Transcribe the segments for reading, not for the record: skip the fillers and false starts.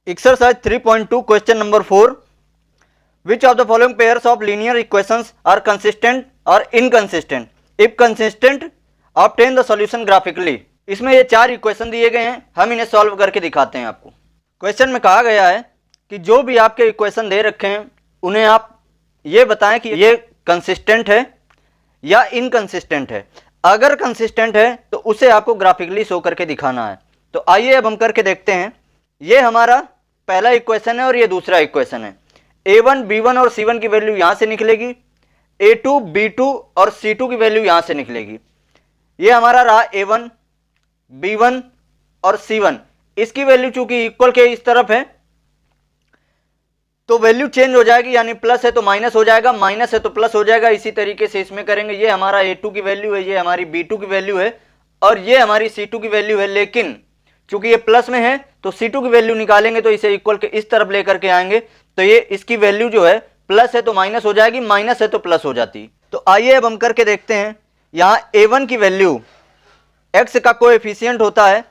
Exercise 3.2 question number 4, which of the following pairs of linear equations are consistent और inconsistent, if consistent obtain the solution graphically. इसमें ये 4 equation दिए गए हैं, हम इन्हें सॉल्व करके दिखाते हैं आपको। क्वेश्चन में कहा गया है कि जो भी आपके इक्वेशन दे रखे हैं उन्हें आप ये बताएं कि ये कंसिस्टेंट है या इनकंसिस्टेंट है। अगर कंसिस्टेंट है तो उसे आपको ग्राफिकली शो करके दिखाना है। तो आइए अब हम करके देखते हैं। ये हमारा पहला इक्वेशन है और ये दूसरा इक्वेशन है। a1 b1 और c1 की वैल्यू यहां से निकलेगी, a2 b2 और c2 की वैल्यू यहां से निकलेगी। ये हमारा रहा a1 b1 और c1। इसकी वैल्यू चूंकि इक्वल के इस तरफ है तो वैल्यू चेंज हो जाएगी, यानी प्लस है तो माइनस हो जाएगा, माइनस है तो प्लस हो जाएगा। इसी तरीके से इसमें करेंगे। ये हमारा a2 की वैल्यू है, ये हमारी b2 की वैल्यू है और ये हमारी c2 की वैल्यू है। लेकिन चूंकि ये प्लस में है तो c2 की वैल्यू निकालेंगे तो इसे इक्वल के इस तरफ लेकर के आएंगे तो ये इसकी वैल्यू जो है प्लस है तो माइनस हो जाएगी, माइनस है तो प्लस हो जाती। तो आइए अब हम करके देखते हैं। यहां a1 की वैल्यू x का कोएफिशिएंट होता है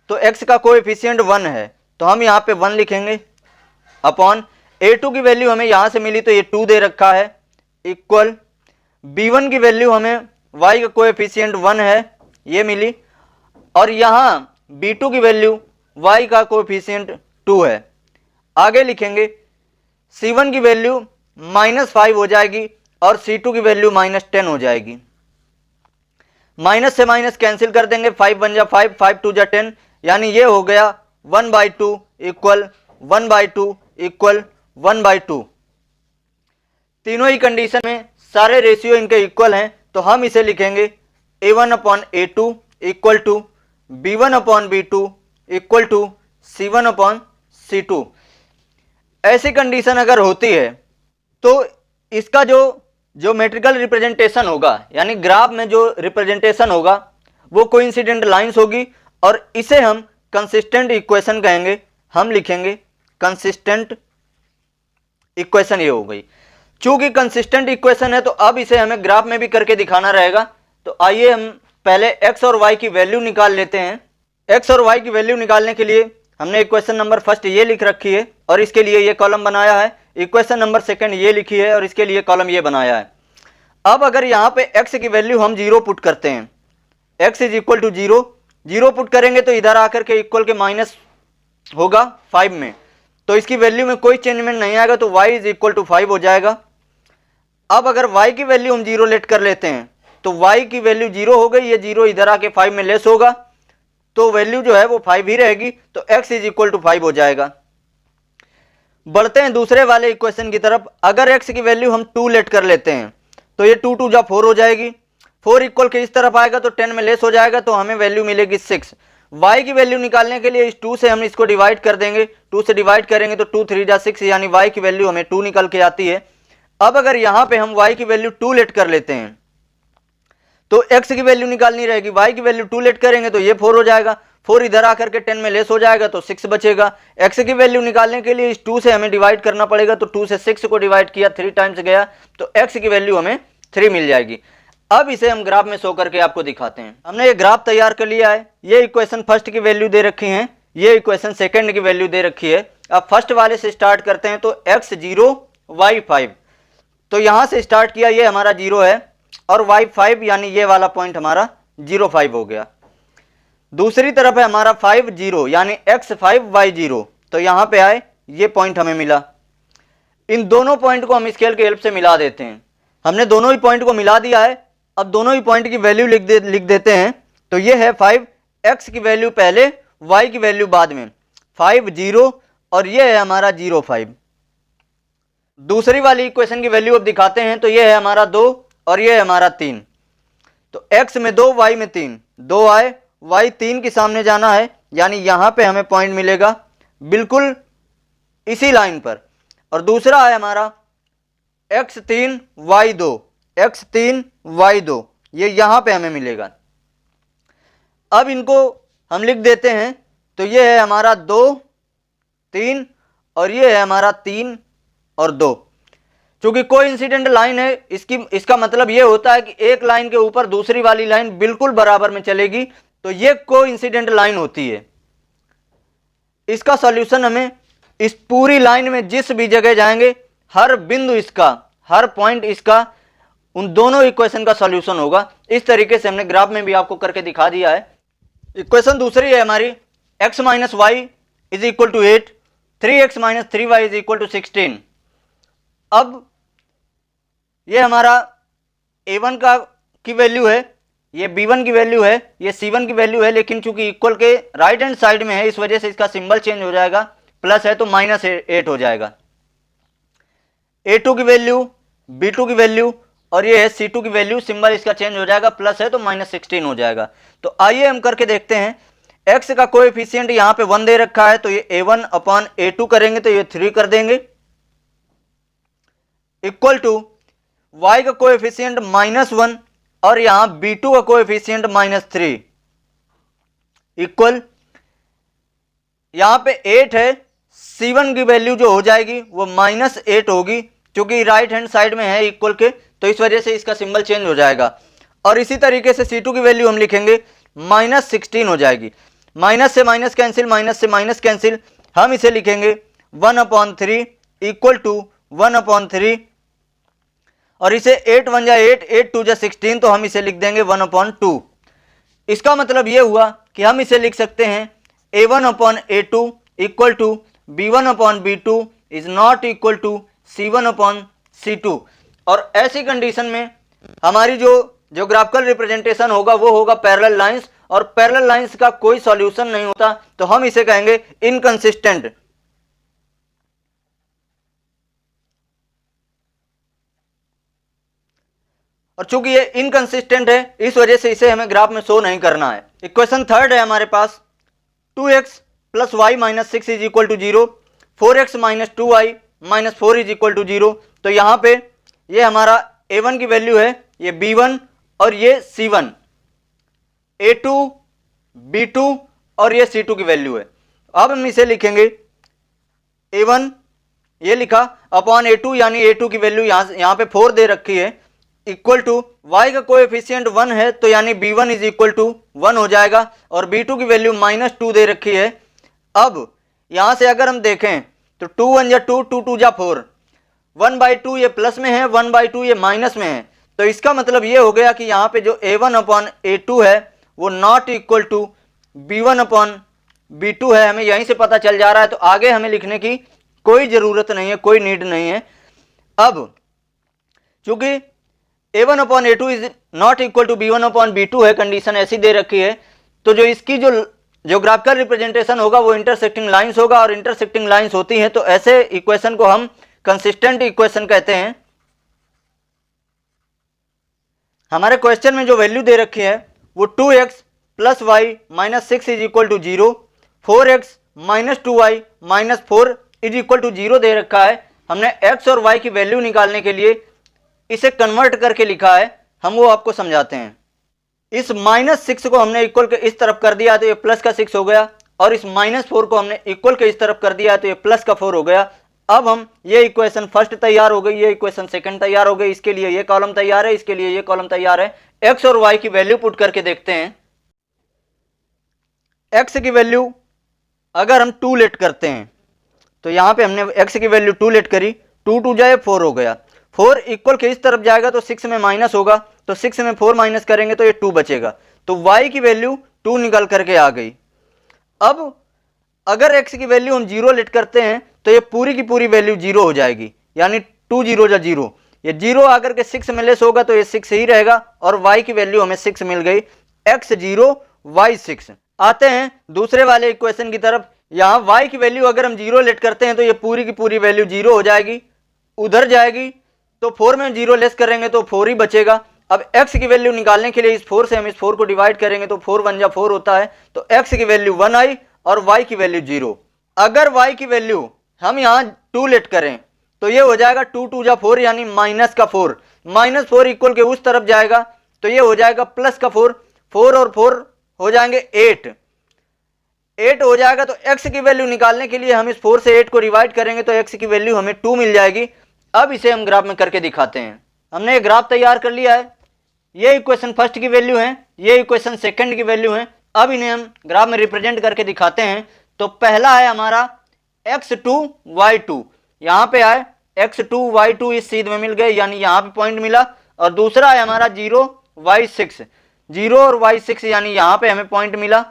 तो x का कोएफिशिएंट 1 है तो हम यहां पे 1 लिखेंगे अपॉन a2 की वैल्यू हमें यहां से मिली तो ये 2 दे रखा है इक्वल b1 की वैल्यू हमें y का कोएफिशिएंट 1 है ये मिली और यहां b2 की वैल्यू y का कोएफिशिएंट 2 है। आगे लिखेंगे c1 की वैल्यू -5 हो जाएगी और c2 की वैल्यू -10 हो जाएगी। माइनस से माइनस कैंसिल कर देंगे, 5 1 जा 5, 5 2 जा 10, यानी ये हो गया 1/2 इक्वल 1/2 इक्वल 1/2। तीनों ही कंडीशन में सारे रेशियो इनके इक्वल हैं तो हम इसे लिखेंगे a1/a2 equal to b1/b2 equal to c1/c2। ऐसी कंडीशन अगर होती है तो इसका जो ज्योमेट्रिकल रिप्रेजेंटेशन होगा, यानी ग्राफ में जो रिप्रेजेंटेशन होगा वो कोइंसिडेंट लाइंस होगी और इसे हम कंसिस्टेंट इक्वेशन कहेंगे। हम लिखेंगे कंसिस्टेंट इक्वेशन, ये हो गई। चूंकि कंसिस्टेंट इक्वेशन है तो अब इसे हमें ग्राफ में भी करके दिखाना रहेगा। तो आइए हम पहले x और y की वैल्यू निकाल लेते हैं। x और y की वैल्यू निकालने के लिए हमने इक्वेशन नंबर फर्स्ट ये लिख रखी है और इसके लिए ये कॉलम बनाया है। इक्वेशन नंबर सेकंड ये लिखी है और इसके लिए कॉलम ये बनाया है। अब अगर यहाँ पे x की वैल्यू हम 0 पुट करते हैं, x is equal to 0, 0 put करेंगे तो इधर आकर के इक्वल के माइनस होगा 5 में, तो इसकी वैल्यू में कोई चेंजमेंट नहीं आएगा तो y इज इक्वल टू 5 हो जाएगा। अब अगर y की वैल्यू हम 0 लेट कर लेते हैं तो y की वैल्यू 0 हो गई, ये 0 इधर आके 5 में लेस होगा तो वैल्यू जो है वो 5 ही रहेगी, तो x इज इक्वल टू 5 हो जाएगा। बढ़ते हैं दूसरे वाले इक्वेशन की तरफ। अगर x की वैल्यू हम 2 लेट कर लेते हैं तो ये 2 2 जा 4 हो जाएगी, 4 इक्वल के इस तरफ आएगा तो 10 में लेस हो जाएगा तो हमें वैल्यू मिलेगी 6। y की वैल्यू निकालने के लिए इस 2 से हम इसको डिवाइड कर देंगे, 2 से डिवाइड करेंगे तो 2 3 जा 6, यानी y की वैल्यू हमें 2 निकल के आती है। अब अगर यहाँ पे हम y की वैल्यू 2 लेट कर लेते हैं तो x की वैल्यू निकालनी रहेगी, y की वैल्यू 2 लेट करेंगे तो ये 4 हो जाएगा, 4 इधर आकर के 10 में लेस हो जाएगा तो 6 बचेगा। x की वैल्यू निकालने के लिए इस 2 से हमें डिवाइड करना पड़ेगा, तो 2 से 6 को डिवाइड किया, 3 टाइम्स गया तो x की वैल्यू हमें 3 मिल जाएगी। अब इसे हम ग्राफ में शो करके आपको दिखाते हैं। हमने ये ग्राफ तैयार कर लिया है। ये इक्वेशन फर्स्ट की वैल्यू दे रखी है, ये इक्वेशन सेकंड की वैल्यू दे रखी है। अब फर्स्ट वाले से स्टार्ट करते हैं तो x 0 y 5, तो यहां से स्टार्ट किया, ये हमारा 0 है और y 5 यानी ये वाला पॉइंट हमारा 0 5 हो गया। दूसरी तरफ है हमारा 5 0 यानी x 5 y 0, तो यहां पे आए ये पॉइंट हमें मिला। इन दोनों पॉइंट को हम स्केल की हेल्प से मिला देते हैं। हमने दोनों ही पॉइंट को मिला दिया है। अब दोनों ही पॉइंट की वैल्यू लिख देते हैं। तो ये है 5, x की वैल्यू पहले, y की वैल्यू बाद में, 5 0 और ये है हमारा 0 5। दूसरी वाली इक्वेशन की वैल्यू अब दिखाते हैं। तो ये है हमारा 2 और ये है हमारा 3, तो x में 2 y में 3, 2 आए, y 3 के सामने जाना है, यानी यहां पे हमें पॉइंट मिलेगा बिल्कुल इसी लाइन पर। और दूसरा है हमारा x 3 y 2, x 3 y 2, ये यहां पे हमें मिलेगा। अब इनको हम लिख देते हैं। तो ये है हमारा 2 3 और ये है हमारा 3 और 2। चूंकि कोइंसिडेंट लाइन है, इसका मतलब ये होता है कि एक लाइन के ऊपर दूसरी वाली लाइन बिल्कुल बराबर में चलेगी, तो ये कोइंसिडेंट लाइन होती है। इसका सॉल्यूशन हमें इस पूरी लाइन में जिस भी जगह जाएंगे हर बिंदु इसका, हर पॉइंट इसका, उन दोनों इक्वेशन का सॉल्यूशन होगा। इस तरीके से हमने ग्राफ में भी आपको करके दिखा दिया है। इक्वेशन दूसरी है हमारी x minus y is equal to 8, 3x minus 3y is equal to 16। अब ये हमारा a1 का की वैल्यू है, ये b1 की वैल्यू है, ये c1 की वैल्यू है, लेकिन चूंकि इक्वल के राइट हैंड साइड में है इस वजह से इसका सिंबल चेंज हो जाएगा, प्लस है तो माइनस 8 हो जाएगा। a2 की वैल्यू, b2 की वैल्यू और ये है c2 की वैल्यू, सिंबल इसका चेंज हो जाएगा, प्लस है तो माइनस 16 हो जाएगा। तो आइए हम करके देखते हैं। x का कोएफिशिएंट यहाँ पे 1 दे रखा है, तो ये a1 अपॉन a2 करेंगे तो ये 3 कर देंगे, इक्वल टू y का कोएफिशिएंट -1 और यहां b2 का कोएफिशिएंट -3, इक्वल यहां पे 8 है, c1 की वैल्यू जो हो जाएगी वो -8 होगी, क्योंकि राइट हैंड साइड में है इक्वल के, तो इस वजह से इसका सिंबल चेंज हो जाएगा। और इसी तरीके से c2 की वैल्यू हम लिखेंगे -16 हो जाएगी। माइनस से माइनस कैंसिल, माइनस से माइनस कैंसिल, हम इसे लिखेंगे 1/3 इक्वल टू 1/3, और इसे 8 1 जा 8, 8 2 जा 16, तो हम इसे लिख देंगे 1/2। इसका मतलब यह हुआ कि हम इसे लिख सकते हैं a1/a2 equal to b1/b2 is not equal to c1/c2। और ऐसी कंडीशन में हमारी जो ज्योग्राफिकल रिप्रेजेंटेशन होगा वो होगा पैरेलल लाइंस, और पैरेलल लाइंस का कोई सॉल्यूशन नहीं होता, तो हम इसे कहेंगे इनकंसिस्टेंट। और चूंकि ये इनकंसिस्टेंट है इस वजह से इसे हमें ग्राफ में शो नहीं करना है। इक्वेशन थर्ड है हमारे पास 2x plus y minus 6 is equal to 0, 4x minus 2y minus 4 is equal to 0। तो यहाँ पे ये हमारा a1 की वैल्यू है, ये b1 और ये c1, a2 b2 और ये c2 की वैल्यू है। अब हम इसे लिखेंगे a1 ये लिखा अपॉन a2, यानी a2 की वैल्यू यहाँ पे 4 दे रखी है, इक्वल टू y का कोएफिशिएंट 1 है, तो यानी b1 इज इक्वल टू 1 हो जाएगा, और b2 की वैल्यू -2 दे रखी है। अब यहां से अगर हम देखें तो 2 1 जा 2, 2 2 जा 4, 1/2 ये प्लस में है, 1/2 ये माइनस में है, तो इसका मतलब ये हो गया कि यहाँ पे जो a1/a2 है वो नॉट इक्वल टू b1/b2 है। हमें यहीं से पता चल जा रहा है, तो आगे हमें लिखने की कोई जरूरत नहीं है, कोई नीड नहीं है। अब चूंकि a1/a2 is not equal to b1/b2 है, कंडीशन ऐसी दे रखी है, तो जो इसकी जो ज्योग्राफिकल रिप्रेजेंटेशन होगा वो इंटरसेक्टिंग लाइंस होगा, और इंटरसेक्टिंग लाइंस होती हैं तो ऐसे इक्वेशन को हम कंसिस्टेंट इक्वेशन कहते हैं। हमारे क्वेश्चन में जो वैल्यू दे रखी है वो 2x plus y minus 6 is equal to 0, 4x minus 2y minus 4 is equal to 0 दे रखा है। हमने x और y की वैल्यू निकालने के लिए इसे कन्वर्ट करके लिखा है, हम वो आपको समझाते हैं। इस -6 को हमने इक्वल के इस तरफ कर दिया तो ये प्लस का 6 हो गया, और इस -4 को हमने इक्वल के इस तरफ कर दिया तो ये प्लस का 4 हो गया। अब हम ये इक्वेशन फर्स्ट तैयार हो गई, ये इक्वेशन सेकंड तैयार हो गई, इसके लिए ये कॉलम तैयार है, इसके लिए ये कॉलम तैयार है। x और y की वैल्यू पुट करके देखते हैं। x की वैल्यू अगर हम 2 लेट करते हैं तो यहाँ पे हमने x की वैल्यू 2 लेट करी, 2 2 जाए 4 हो गया, 4 इक्वल के इस तरफ जाएगा तो 6 में माइनस होगा, तो 6 में 4 माइनस करेंगे तो ये 2 बचेगा, तो y की वैल्यू 2 निकल करके आ गई। अब अगर x की वैल्यू हम 0 लेट करते हैं तो ये पूरी की पूरी वैल्यू 0 हो जाएगी, यानी 2 0 जा 0, ये 0 आकर के 6 में लेस होगा तो ये 6 ही रहेगा, और y की वैल्यू हमें 6 मिल गई, x 0 y 6। आते हैं दूसरे वाले इक्वेशन की तरफ। यहाँ y की वैल्यू अगर हम 0 लेट करते हैं तो ये पूरी की पूरी वैल्यू 0 हो जाएगी, उधर जाएगी तो 4 में 0 लेस करेंगे तो 4 ही बचेगा। अब x की वैल्यू निकालने के लिए इस 4 से हम इस 4 को डिवाइड करेंगे तो 4 1 जा 4 होता है, तो x की वैल्यू 1 आई और y की वैल्यू 0। अगर y की वैल्यू हम यहाँ 2 लेट करें तो ये हो जाएगा 2 2 जा 4, यानी माइनस का 4, -4 इक्वल के उस तरफ जाएगा तो ये हो जाएगा प्लस का 4, 4 और 4 हो जाएंगे 8 हो जाएगा। तो x की वैल्यू निकालने के लिए हम इस 4 से 8 को डिवाइड करेंगे तो x की वैल्यू हमें 2 मिल जाएगी। अब इसे हम ग्राफ में करके दिखाते हैं। हमने ये ग्राफ तैयार कर लिया है, ये इक्वेशन फर्स्ट की वैल्यू है, ये इक्वेशन सेकंड की वैल्यू है। अब इन्हें हम ग्राफ में रिप्रेजेंट करके दिखाते हैं। तो पहला है हमारा x2 y2, यहां पे आए x2 y2 इस सीध में मिल गए, यानी यहां पे पॉइंट मिला। और दूसरा है हमारा 0 y6, 0 और y6 यानी यहां पे हमें पॉइंट मिला।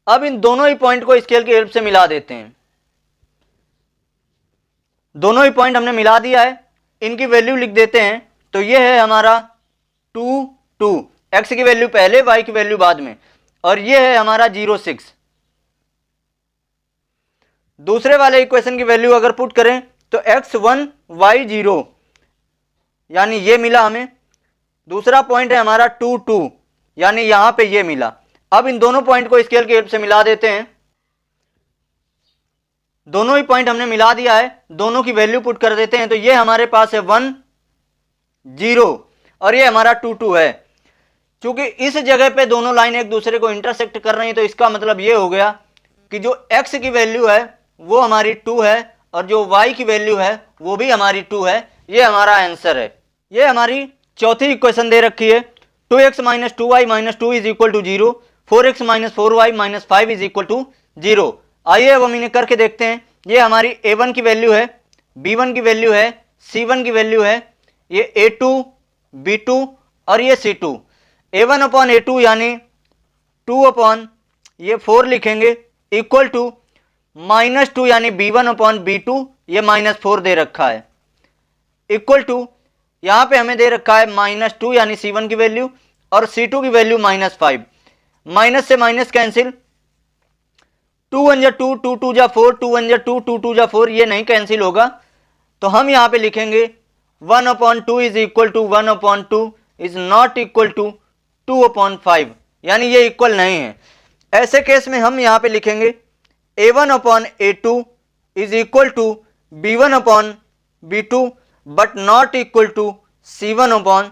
अब इन दोनों ही पॉइंट को स्केल की हेल्प से मिला देते हैं। दोनों ही पॉइंट हमने मिला दिया है, इनकी वैल्यू लिख देते हैं। तो ये है हमारा 2 2, x की वैल्यू पहले, y की वैल्यू बाद में, और ये है हमारा 0 6। दूसरे वाले इक्वेशन की वैल्यू अगर पुट करें तो x1 y0 यानी ये मिला हमें। दूसरा पॉइंट है हमारा 2 2 यानी यहां पे ये मिला। अब इन दोनों पॉइंट को स्केल की हेल्प से मिला देते हैं। दोनों ही पॉइंट हमने मिला दिया है, दोनों की वैल्यू पुट कर देते हैं। तो ये हमारे पास है 1 0 और ये हमारा 2 2 है। क्योंकि इस जगह पे दोनों लाइन एक दूसरे को इंटरसेक्ट कर रही है, तो इसका मतलब ये हो गया कि जो x की वैल्यू है वो हमारी 2 है और जो y की वैल्यू है वो भी हमारी 2 है। ये हमारा आंसर है। ये हमारी चौथी इक्वेशन दे रखी है, 2x minus 2y minus 2 is equal to 0, 4x minus 4y minus 5 is equal to 0। आइए अब हम इन्हें करके देखते हैं। ये हमारी a1 की वैल्यू है, b1 की वैल्यू है, c1 की वैल्यू है, ये a2 b2 और ये c2। a1 अपॉन a2 यानी 2 अपॉन ये 4 लिखेंगे इक्वल टू माइनस 2 यानी b1 अपॉन b2, ये माइनस 4 दे रखा है, इक्वल टू यहां पे हमें दे रखा है माइनस 2 यानी c1 की वैल्यू और c2 की वैल्यू माइनस 5। माइनस से माइनस कैंसिल, 2 1 जा 2, 2 2 जा 4, 2 1 जा 2, 2 2 जा 4, ये नहीं कैंसिल होगा। तो हम यहां पे लिखेंगे 1 upon 2 is equal to 1 upon 2 is not equal to 2 upon 5, यानी ये इक्वल नहीं है। ऐसे केस में हम यहां पे लिखेंगे a1 upon a2 is equal to b1 upon b2 but not equal to c1 upon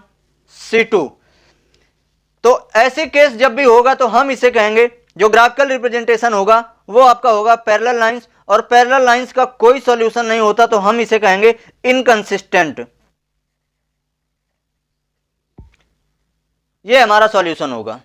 c2। तो ऐसे केस जब भी होगा तो हम इसे कहेंगे, जो ग्राफिकल रिप्रेजेंटेशन होगा वो आपका होगा पैरेलल लाइंस, और पैरेलल लाइंस का कोई सॉल्यूशन नहीं होता तो हम इसे कहेंगे इनकंसिस्टेंट। ये हमारा सॉल्यूशन होगा।